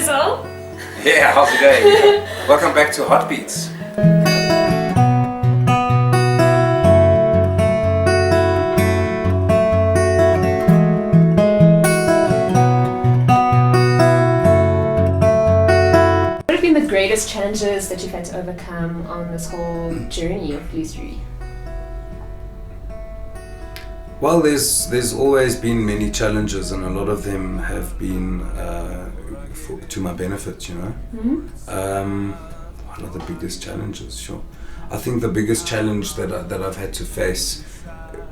Mijaelle. Yeah, how's it going? Welcome back to Heartbeats. What have been the greatest challenges that you've had to overcome on this whole journey of luthiery? Well, there's always been many challenges, and a lot of them have been to my benefit, you know. Mm-hmm. What are the biggest challenges? Sure. I think the biggest challenge that I've had to face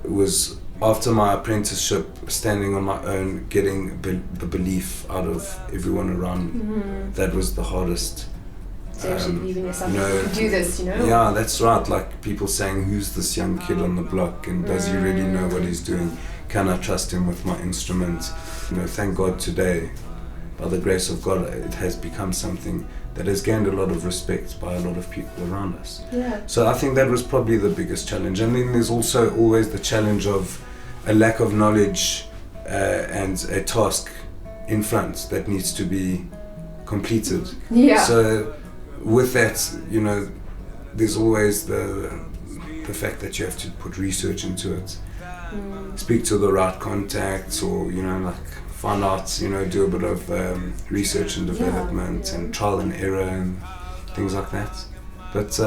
was after my apprenticeship, standing on my own, getting the belief out of everyone around me. Mm-hmm. That was the hardest. So actually believe in yourself, you know, you can do this, you know? Yeah, that's right. Like people saying, who's this young kid on the block, and does he really know what he's doing? Can I trust him with my instrument? You know, thank God today, by the grace of God, it has become something that has gained a lot of respect by a lot of people around us. Yeah. So I think that was probably the biggest challenge. And then there's also always the challenge of a lack of knowledge and a task in front that needs to be completed. Yeah. So with that, you know, there's always the fact that you have to put research into it, speak to the right contacts, or, you know, like find out, you know, do a bit of research and development and trial and error and things like that. But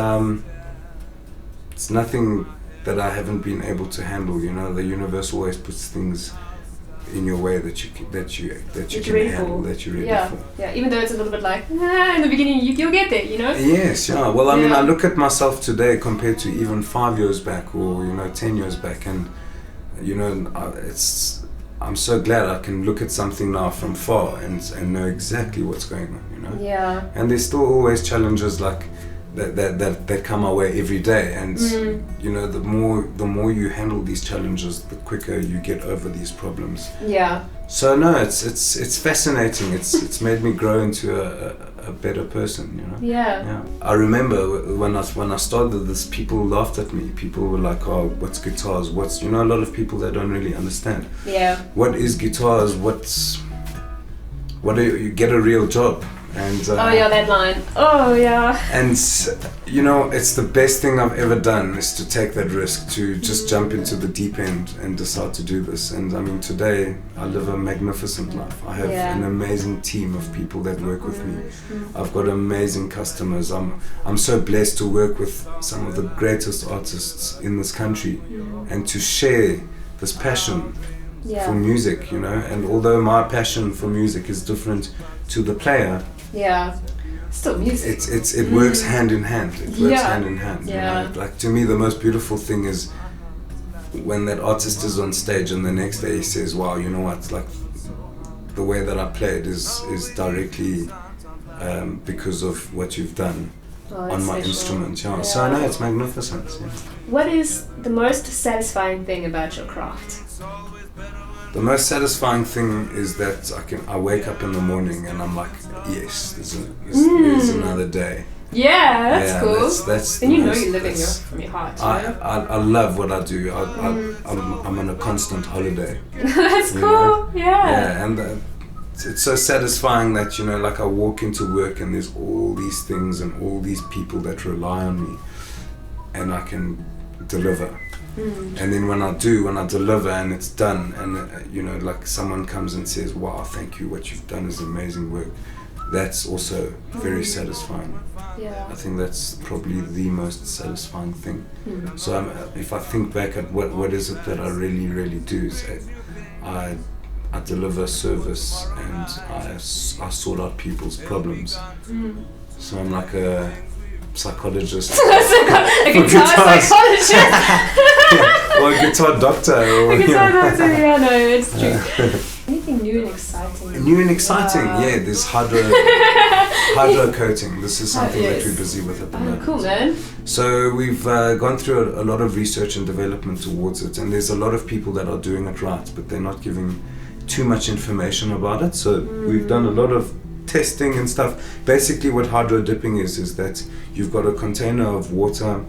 it's nothing that I haven't been able to handle. You know, the universe always puts things in your way that you can handle, that you're ready for. Yeah, even though it's a little bit like, in the beginning you'll get there, you know? Yes, yeah. Well, I mean, I look at myself today compared to even 5 years back, or, you know, 10 years back, and, you know, I'm so glad I can look at something now from far and know exactly what's going on, you know? Yeah. And there's still always challenges like that come our way every day, and you know, the more you handle these challenges, the quicker you get over these problems. Yeah. So no, it's fascinating. It's made me grow into a better person, you know. Yeah. I remember when I started this, people laughed at me. People were like, "Oh, what's guitars? What's," you know, a lot of people that don't really understand. Yeah. What is guitars? What do you get a real job? And oh yeah, that line. Oh yeah. And you know, it's the best thing I've ever done, is to take that risk, to just jump into the deep end and decide to do this. And I mean, today I live a magnificent life. I have an amazing team of people that work with me. I've got amazing customers. I'm so blessed to work with some of the greatest artists in this country, and to share this passion for music, you know. And although my passion for music is different to the player, still music. It works hand in hand. It works hand in hand. Yeah. You know? Like, to me, the most beautiful thing is when that artist is on stage and the next day he says, "Wow, you know what? Like, the way that I played is directly because of what you've done on my instrument." Yeah. So I know it's magnificent. Yeah. What is the most satisfying thing about your craft? The most satisfying thing is that I wake up in the morning and I'm like, yes, there's another day. Yeah, that's cool. That's and you know you're living from your heart. I love what I do. I'm on a constant holiday. That's cool. Know? Yeah. Yeah, and it's so satisfying that, you know, like, I walk into work and there's all these things and all these people that rely on me, and I can deliver. And then when I deliver and it's done, and you know, like, someone comes and says, "Wow, thank you, what you've done is amazing work," that's also very satisfying. Yeah. I think that's probably the most satisfying thing. So if I think back at what is it that I really, really do, is I deliver service, and I sort out people's problems. So I'm like a psychologist. A guitar psychologist. Or a guitar doctor. Or, a guitar doctor, yeah, no, it's true. Anything new and exciting? New and exciting, there's hydro coating. This is something that we're busy with at the moment. Cool, man. So we've gone through a lot of research and development towards it, and there's a lot of people that are doing it right, but they're not giving too much information about it. So we've done a lot of testing and stuff. Basically what hydro dipping is that you've got a container of water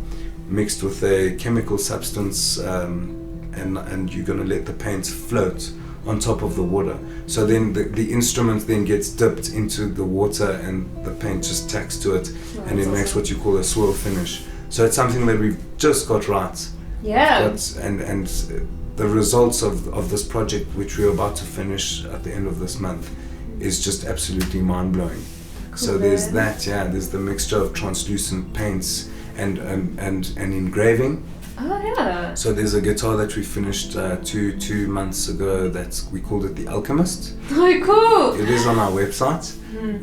mixed with a chemical substance, and you're going to let the paint float on top of the water. So then the instrument then gets dipped into the water and the paint just tacks to it, and it makes what you call a swirl finish. So it's something that we've just got right. Yeah. And the results of this project, which we're about to finish at the end of this month, is just absolutely mind-blowing. Cool. So there's that, there's the mixture of translucent paints and engraving. Oh yeah. So there's a guitar that we finished two months ago. We called it the Alchemist. Oh, cool. It is on our website,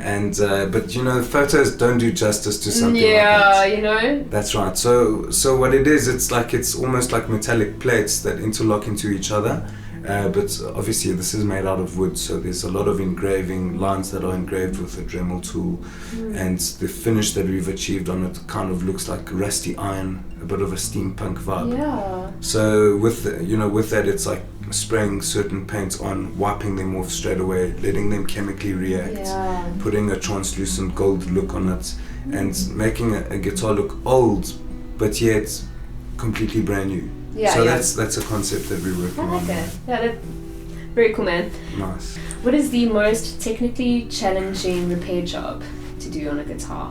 and but photos don't do justice to something like that. That's right. So what it is, it's almost like metallic plates that interlock into each other. But obviously this is made out of wood, so there's a lot of engraving lines that are engraved with a Dremel tool, and the finish that we've achieved on it kind of looks like rusty iron, a bit of a steampunk vibe. Yeah. So with that, it's like spraying certain paints on, wiping them off straight away, letting them chemically react, putting a translucent gold look on it, and making a guitar look old, but yet completely brand new. Yeah, so that's a concept that we're working on. Okay. Yeah, that's very cool, man. Nice. What is the most technically challenging repair job to do on a guitar?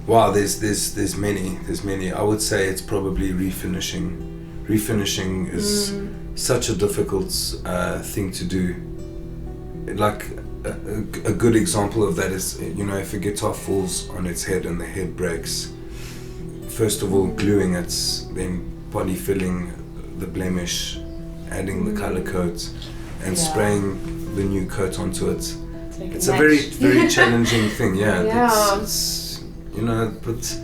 Wow, there's many. I would say it's probably refinishing. Refinishing is such a difficult thing to do. Like a good example of that is, if a guitar falls on its head and the head breaks, first of all gluing it, then body filling the blemish, adding the color coat, and spraying the new coat onto it. It's a very, very challenging thing. It's but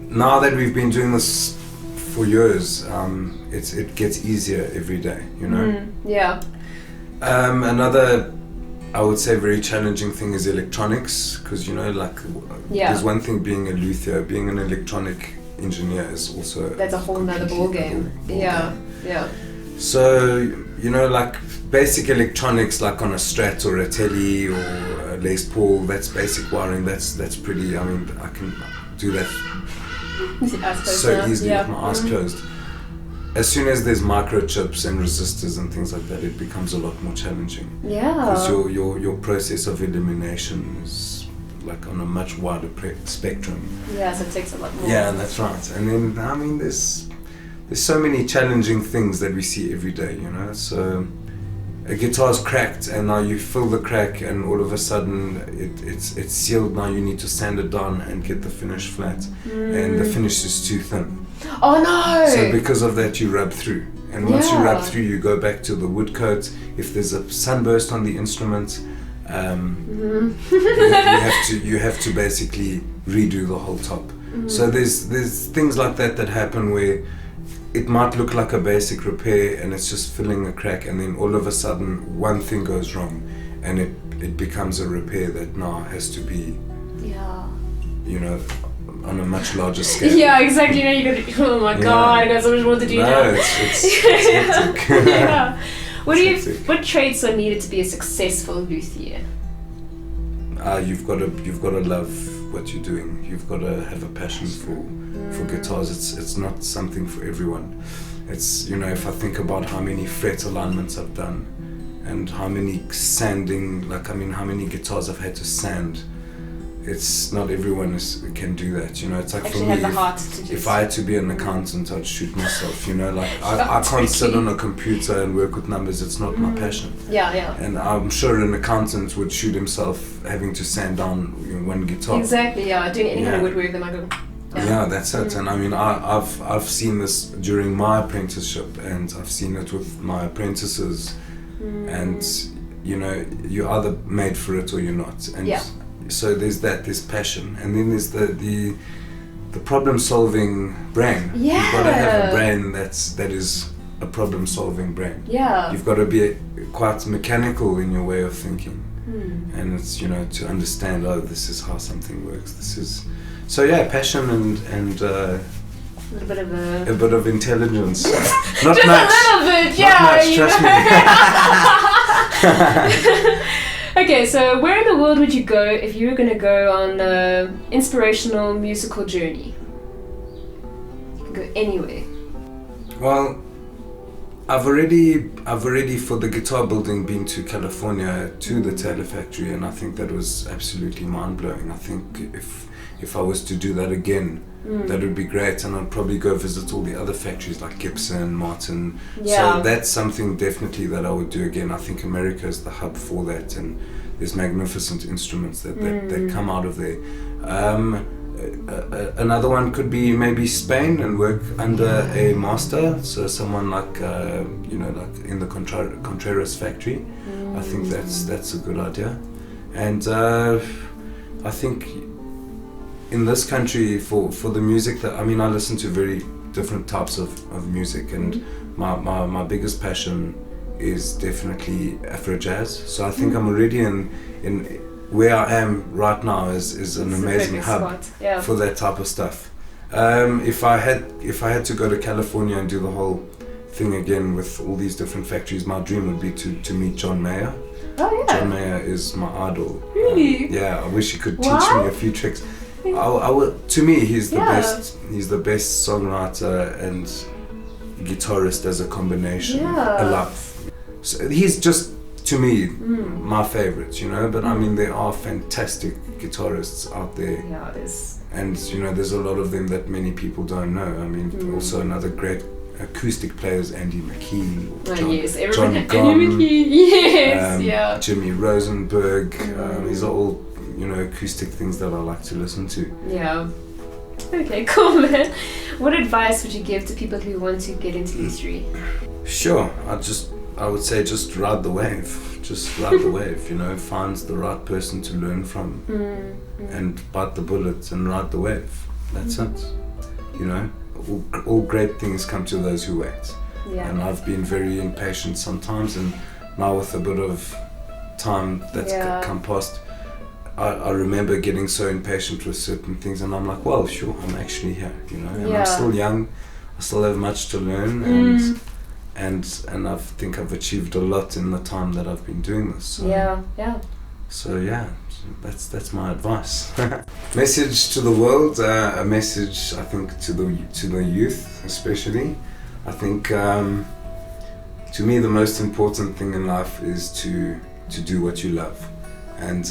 now that we've been doing this for years, it gets easier every day. Another, I would say, very challenging thing is electronics, because there's one thing being a luthier, being an electronic engineer is also that's a whole nother ball game. So basic electronics, like on a Strat or a Tele or a Les Paul, that's basic wiring. That's pretty. I can do that so easily with my eyes closed. As soon as there's microchips and resistors and things like that, it becomes a lot more challenging. Because your process of elimination is like on a much wider spectrum. Yeah, so it takes a lot more. Yeah, that's right. And then there's so many challenging things that we see every day, So a guitar's cracked, and now you fill the crack, and all of a sudden it's sealed. Now you need to sand it down and get the finish flat, and the finish is too thin. Oh no! So because of that, you rub through, and once you rub through, you go back to the wood coat. If there's a sunburst on the instrument, you have to basically redo the whole top. So there's things like that happen where it might look like a basic repair and it's just filling a crack, and then all of a sudden one thing goes wrong, and it becomes a repair that now has to be on a much larger scale. Yeah, exactly. You got oh my god, I got so much more to do now. No, it's hectic. What traits are needed to be a successful luthier? You've got to love what you're doing. You've got to have a passion for guitars. It's not something for everyone. It's if I think about how many fret alignments I've done, and how many sanding, how many guitars I've had to sand. It's not everyone can do that. It's like for me, if I had to be an accountant, I'd shoot myself. I can't sit on a computer and work with numbers. It's not my passion. Yeah. And I'm sure an accountant would shoot himself having to sand down one guitar. Exactly. Yeah, doing any kind of woodwork, then I go. Yeah, that's it. And I've seen this during my apprenticeship, and I've seen it with my apprentices. And you're either made for it or you're not. And so there's passion, and then there's the problem-solving brain. Yeah. You've got to have a brain that is a problem-solving brain. Yeah. You've got to be quite mechanical in your way of thinking, and it's to understand. Oh, this is how something works. This is passion and a bit of intelligence. Not just much. A little bit, Not much. Trust me. Okay, so where in the world would you go if you were going to go on an inspirational musical journey? You can go anywhere. Well, I've already for the guitar building been to California to the Taylor factory, and I think that was absolutely mind-blowing. I think if I was to do that again, that would be great, and I'd probably go visit all the other factories like Gibson, Martin. So that's something definitely that I would do again. I think America is the hub for that, and there's magnificent instruments that come out of there. Another one could be maybe Spain and work under a master, so someone like like in the Contreras factory. I think that's a good idea. And I think in this country for the music that I listen to very different types of music, and my biggest passion is definitely Afro jazz. So I think I'm already in where I am right now is an amazing hub for that type of stuff. If I had to go to California and do the whole thing again with all these different factories, my dream would be to meet John Mayer. Oh yeah. John Mayer is my idol. Really? Yeah, I wish he could teach me a few tricks. To me, he's the best. He's the best songwriter and guitarist as a combination alive. So he's just, to me, my favorite, but there are fantastic guitarists out there. Yeah, it is. And, there's a lot of them that many people don't know. Also another great acoustic player is Andy Mc Gibbons. John Andy Mc Gibbons, Jimmy Rosenberg. These are all, acoustic things that I like to listen to. Yeah. Okay, cool, man. What advice would you give to people who want to get into luthiery? Sure, I would say just ride the wave. Just ride the wave, find the right person to learn from and bite the bullet and ride the wave. That's it. All great things come to those who wait. Yeah. And I've been very impatient sometimes, and now with a bit of time that's come past, I remember getting so impatient with certain things, and I'm like, well, sure, I'm actually here, and I'm still young, I still have much to learn, and I think I've achieved a lot in the time that I've been doing this. So that's my advice. Message to the world, a message I think to the youth especially. I think to me the most important thing in life is to do what you love, and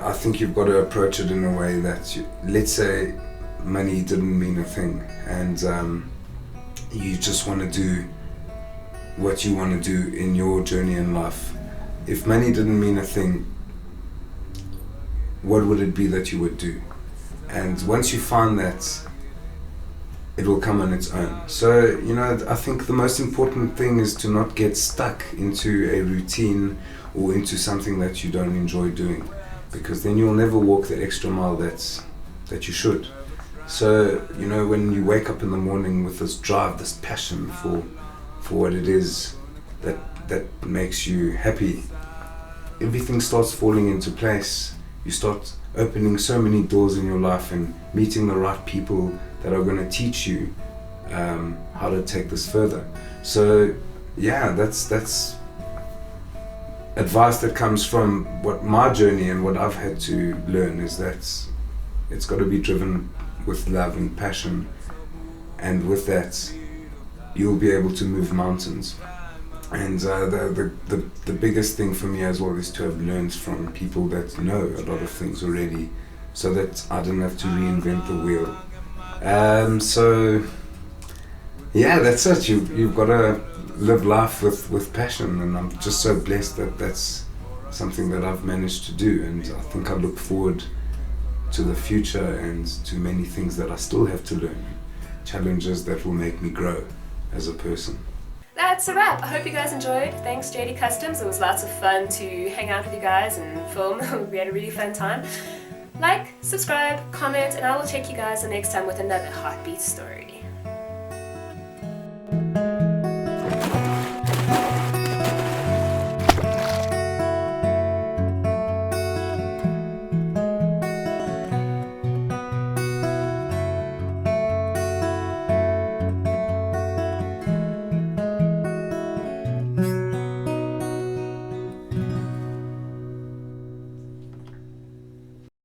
I think you've got to approach it in a way that let's say money didn't mean a thing, and you just want to do what you want to do in your journey in life. If money didn't mean a thing, what would it be that you would do? And once you find that, it will come on its own. So, I think the most important thing is to not get stuck into a routine or into something that you don't enjoy doing, because then you'll never walk the extra mile that you should. So, when you wake up in the morning with this drive, this passion for what it is that makes you happy, everything starts falling into place. You start opening so many doors in your life and meeting the right people that are going to teach you how to take this further. So, that's advice that comes from what my journey and what I've had to learn, is that it's got to be driven with love and passion, and with that you'll be able to move mountains. And the biggest thing for me as well is to have learned from people that know a lot of things already, so that I didn't have to reinvent the wheel. So that's it. You've got to live life with passion, and I'm just so blessed that that's something that I've managed to do, and I think I look forward to the future and to many things that I still have to learn, challenges that will make me grow as a person. That's a wrap. I hope you guys enjoyed. Thanks JD Kustoms. It was lots of fun to hang out with you guys and film. We had a really fun time. Like, subscribe, comment, and I will check you guys the next time with another Heartbeat story.